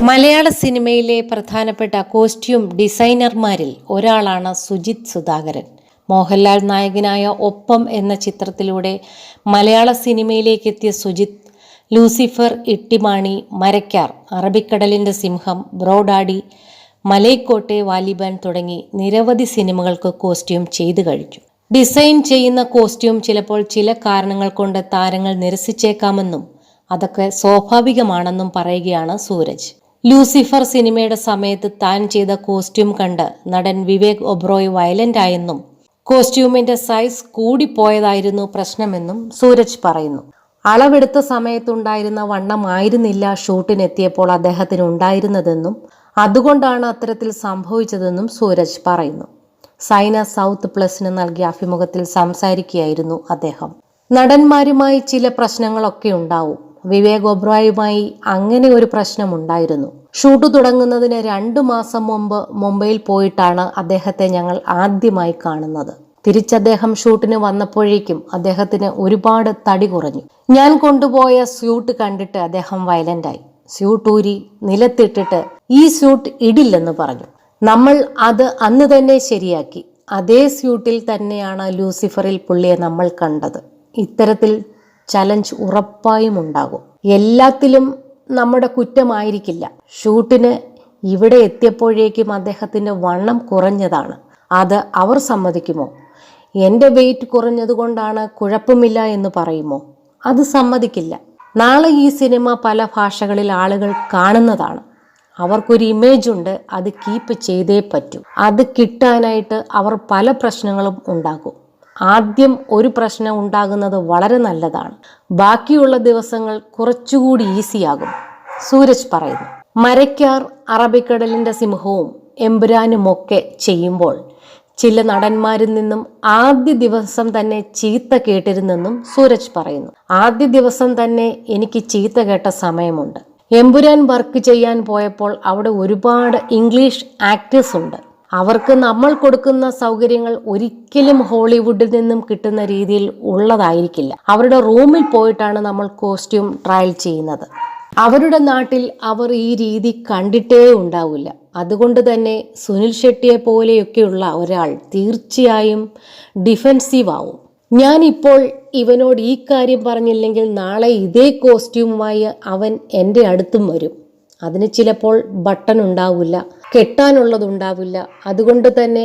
മലയാള സിനിമയിലെ പ്രധാനപ്പെട്ട കോസ്റ്റ്യൂം ഡിസൈനർമാരിൽ ഒരാളാണ് സുജിത് സുധാകരൻ. മോഹൻലാൽ നായകനായ ഒപ്പം എന്ന ചിത്രത്തിലൂടെ മലയാള സിനിമയിലേക്ക് എത്തിയ സുജിത് ലൂസിഫർ, ഇട്ടിമാണി, മരക്കാർ, അറബിക്കടലിൻ്റെ സിംഹം, ബ്രോഡാഡി, മലൈക്കോട്ടെ വാലിബാൻ തുടങ്ങി നിരവധി സിനിമകൾക്ക് കോസ്റ്റ്യൂം ചെയ്തു കഴിഞ്ഞു. ഡിസൈൻ ചെയ്യുന്ന കോസ്റ്റ്യൂം ചിലപ്പോൾ ചില കാരണങ്ങൾ കൊണ്ട് താരങ്ങൾ നിരസിച്ചേക്കാമെന്നും അതൊക്കെ സ്വാഭാവികമാണെന്നും പറയുകയാണ് സൂരജ്. ലൂസിഫർ സിനിമയുടെ സമയത്ത് താൻ ചെയ്ത കോസ്റ്റ്യൂം കണ്ട് നടൻ വിവേക് ഒബ്രോയ് വയലന്റ് ആയെന്നും കോസ്റ്റ്യൂമിന്റെ സൈസ് കൂടിപ്പോയതായിരുന്നു പ്രശ്നമെന്നും സൂരജ് പറയുന്നു. അളവെടുത്ത സമയത്തുണ്ടായിരുന്ന വണ്ണമായിരുന്നില്ല ഷൂട്ടിനെത്തിയപ്പോൾ അദ്ദേഹത്തിന് ഉണ്ടായിരുന്നതെന്നും അതുകൊണ്ടാണ് അത്തരത്തിൽ സംഭവിച്ചതെന്നും സൂരജ് പറയുന്നു. സൈന സൗത്ത് പ്ലസിന് നൽകിയ അഭിമുഖത്തിൽ സംസാരിക്കുകയായിരുന്നു അദ്ദേഹം. നടന്മാരുമായി ചില പ്രശ്നങ്ങളൊക്കെ ഉണ്ടാവും. വിവേക് ഒബ്രോയുമായി അങ്ങനെ ഒരു പ്രശ്നമുണ്ടായിരുന്നു. ഷൂട്ട് തുടങ്ങുന്നതിന് 2 മാസം മുമ്പ് മുംബൈയിൽ പോയിട്ടാണ് അദ്ദേഹത്തെ ഞങ്ങൾ ആദ്യമായി കാണുന്നത്. തിരിച്ചദ്ദേഹം ഷൂട്ടിന് വന്നപ്പോഴേക്കും അദ്ദേഹത്തിന് ഒരുപാട് തടി കുറഞ്ഞു. ഞാൻ കൊണ്ടുപോയ സ്യൂട്ട് കണ്ടിട്ട് അദ്ദേഹം വയലന്റായി. സ്യൂട്ട് ഊരി നിലത്തിട്ടിട്ട് ഈ സ്യൂട്ട് ഇടില്ലെന്ന് പറഞ്ഞു. നമ്മൾ അത് അന്ന് തന്നെ ശരിയാക്കി. അതേ സ്യൂട്ടിൽ തന്നെയാണ് ലൂസിഫറിൽ പുള്ളിയെ നമ്മൾ കണ്ടത്. ഇത്തരത്തിൽ ചലഞ്ച് ഉറപ്പായും ഉണ്ടാകും. എല്ലാത്തിലും നമ്മുടെ കുറ്റമായിരിക്കില്ല. ഷൂട്ടിന് ഇവിടെ എത്തിയപ്പോഴേക്കും അദ്ദേഹത്തിൻ്റെ വണ്ണം കുറഞ്ഞതാണ്. അത് അവർ സമ്മതിക്കുമോ? എൻ്റെ വെയിറ്റ് കുറഞ്ഞതുകൊണ്ടാണ് കുഴപ്പമില്ല എന്ന് പറയുമോ? അത് സമ്മതിക്കില്ല. നാളെ ഈ സിനിമ പല ഭാഷകളിൽ ആളുകൾ കാണുന്നതാണ്. അവർക്കൊരു ഇമേജ് ഉണ്ട്, അത് കീപ്പ് ചെയ്തേ പറ്റൂ. അത് കിട്ടാനായിട്ട് അവർ പല പ്രശ്നങ്ങളും ഉണ്ടാക്കും. ആദ്യം ഒരു പ്രശ്നം ഉണ്ടാകുന്നത് വളരെ നല്ലതാണ്. ബാക്കിയുള്ള ദിവസങ്ങൾ കുറച്ചുകൂടി ഈസിയാകും, സൂരജ് പറയുന്നു. മരക്കാർ, അറബിക്കടലിൻ്റെ സിംഹവും എമ്പുരാനുമൊക്കെ ചെയ്യുമ്പോൾ ചില നടന്മാരിൽ നിന്നും ആദ്യ ദിവസം തന്നെ ചീത്ത കേട്ടിരുന്നെന്നും സൂരജ് പറയുന്നു. ആദ്യ ദിവസം തന്നെ എനിക്ക് ചീത്ത കേട്ട സമയമുണ്ട്. എമ്പുരാൻ വർക്ക് ചെയ്യാൻ പോയപ്പോൾ അവിടെ ഒരുപാട് ഇംഗ്ലീഷ് ആക്ടേഴ്സ് ഉണ്ട്. അവർക്ക് നമ്മൾ കൊടുക്കുന്ന സൗകര്യങ്ങൾ ഒരിക്കലും ഹോളിവുഡിൽ നിന്നും കിട്ടുന്ന രീതിയിൽ ഉള്ളതായിരിക്കില്ല. അവരുടെ റൂമിൽ പോയിട്ടാണ് നമ്മൾ കോസ്റ്റ്യൂം ട്രയൽ ചെയ്യുന്നത്. അവരുടെ നാട്ടിൽ അവർ ഈ രീതി കണ്ടിട്ടേ ഉണ്ടാവില്ല. അതുകൊണ്ട് തന്നെ സുനിൽ ഷെട്ടിയെ പോലെയൊക്കെയുള്ള ഒരാൾ തീർച്ചയായും ഡിഫെൻസീവ് ആവും. ഞാനിപ്പോൾ ഇവനോട് ഈ കാര്യം പറഞ്ഞില്ലെങ്കിൽ നാളെ ഇതേ കോസ്റ്റ്യൂമുമായി അവൻ എൻ്റെ അടുത്തും വരും. അതിന് ചിലപ്പോൾ ബട്ടൺ ഉണ്ടാവില്ല, കെട്ടാനുള്ളതുണ്ടാവില്ല. അതുകൊണ്ട് തന്നെ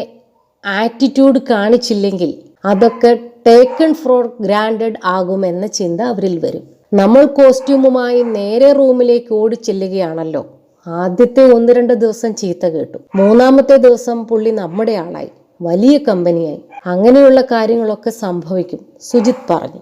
ആറ്റിറ്റ്യൂഡ് കാണിച്ചില്ലെങ്കിൽ അതൊക്കെ ടേക്കൺ ഫോർ ഗ്രാൻഡഡ് ആകുമെന്ന ചിന്ത അവരിൽ വരും. നമ്മൾ കോസ്റ്റ്യൂമുമായി നേരെ റൂമിലേക്ക് ഓടിച്ചെല്ലുകയാണല്ലോ. ആദ്യത്തെ 1-2 ദിവസം ചീത്ത കേട്ടു. 3-ാമത്തെ ദിവസം പുള്ളി നമ്മുടെ ആളായി, വലിയ കമ്പനിയായി. അങ്ങനെയുള്ള കാര്യങ്ങളൊക്കെ സംഭവിക്കും, സുജിത് പറഞ്ഞു.